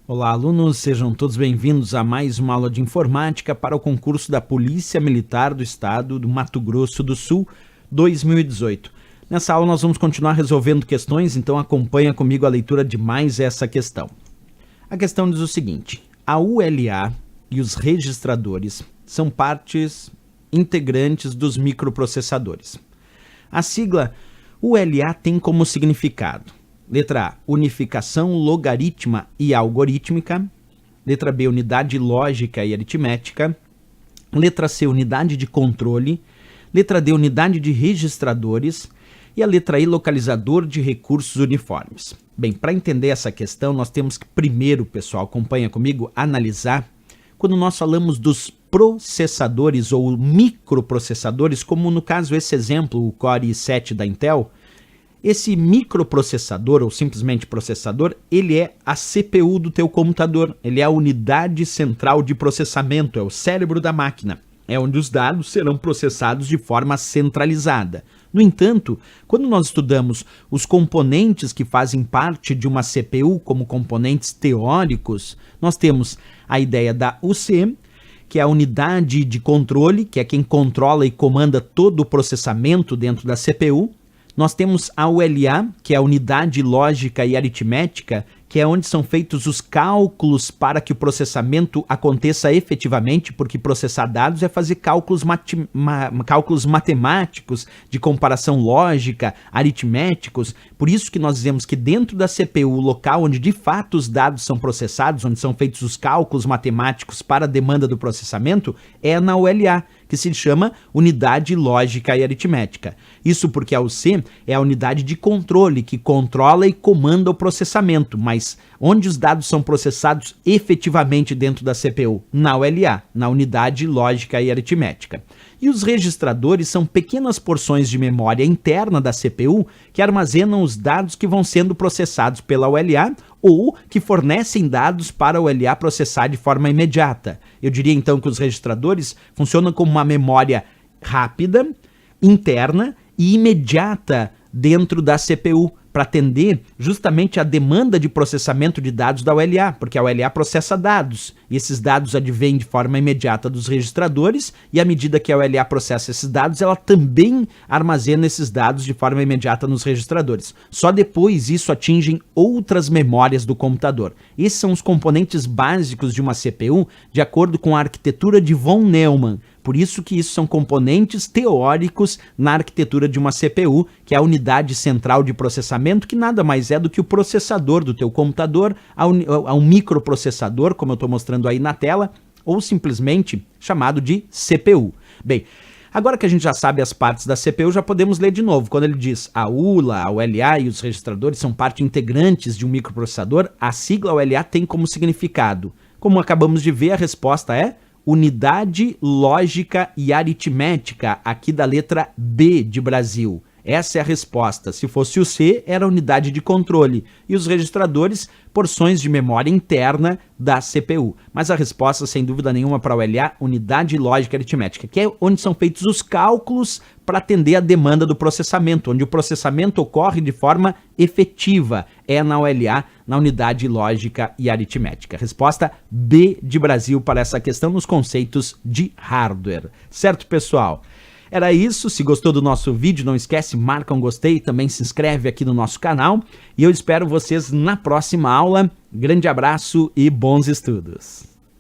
Olá, alunos, sejam todos bem-vindos a mais uma aula de informática para o concurso da Polícia Militar do Estado do Mato Grosso do Sul 2018. Nessa aula nós vamos continuar resolvendo questões, então acompanha comigo a leitura de mais essa questão. A questão diz o seguinte: a ULA e os registradores são partes integrantes dos microprocessadores. A sigla ULA tem como significado: letra A, unificação logarítmica e algorítmica. Letra B, unidade lógica e aritmética. Letra C, unidade de controle. Letra D, unidade de registradores. E a letra E, localizador de recursos uniformes. Bem, para entender essa questão, nós temos que primeiro, pessoal, acompanha comigo, analisar quando nós falamos dos processadores ou microprocessadores, como no caso esse exemplo, o Core i7 da Intel. Esse microprocessador, ou simplesmente processador, ele é a CPU do teu computador, ele é a unidade central de processamento, é o cérebro da máquina, é onde os dados serão processados de forma centralizada. No entanto, quando nós estudamos os componentes que fazem parte de uma CPU como componentes teóricos, nós temos a ideia da UC, que é a unidade de controle, que é quem controla e comanda todo o processamento dentro da CPU. Nós temos a ULA, que é a unidade lógica e aritmética, que é onde são feitos os cálculos para que o processamento aconteça efetivamente, porque processar dados é fazer cálculos matemáticos, de comparação lógica, aritméticos. Por isso que nós dizemos que dentro da CPU, o local onde de fato os dados são processados, onde são feitos os cálculos matemáticos para a demanda do processamento, é na ULA, que se chama unidade lógica e aritmética. Isso porque a UC é a unidade de controle, que controla e comanda o processamento, mas onde os dados são processados efetivamente dentro da CPU? Na ULA, na unidade lógica e aritmética. E os registradores são pequenas porções de memória interna da CPU que armazenam os dados que vão sendo processados pela ULA ou que fornecem dados para a ULA processar de forma imediata. Eu diria então que os registradores funcionam como uma memória rápida, interna e imediata dentro da CPU, para atender justamente a demanda de processamento de dados da ULA, porque a ULA processa dados, e esses dados advêm de forma imediata dos registradores, e à medida que a ULA processa esses dados, ela também armazena esses dados de forma imediata nos registradores. Só depois isso atinge outras memórias do computador. Esses são os componentes básicos de uma CPU, de acordo com a arquitetura de von Neumann. Por isso que isso são componentes teóricos na arquitetura de uma CPU, que é a unidade central de processamento, que nada mais é do que o processador do teu computador, a um microprocessador, como eu estou mostrando aí na tela, ou simplesmente chamado de CPU. Bem, agora que a gente já sabe as partes da CPU, já podemos ler de novo. Quando ele diz a ULA, a ULA e os registradores são parte integrantes de um microprocessador, a sigla ULA tem como significado. Como acabamos de ver, a resposta é unidade lógica e aritmética, aqui da letra B de Brasil. Essa é a resposta. Se fosse o C, era a unidade de controle. E os registradores, porções de memória interna da CPU. Mas a resposta, sem dúvida nenhuma, para a ULA, unidade lógica e aritmética, que é onde são feitos os cálculos para atender a demanda do processamento, onde o processamento ocorre de forma efetiva. É na ULA, na unidade lógica e aritmética. Resposta B de Brasil para essa questão nos conceitos de hardware. Certo, pessoal? Era isso. Se gostou do nosso vídeo, não esquece, marca um gostei, também se inscreve aqui no nosso canal e eu espero vocês na próxima aula. Grande abraço e bons estudos!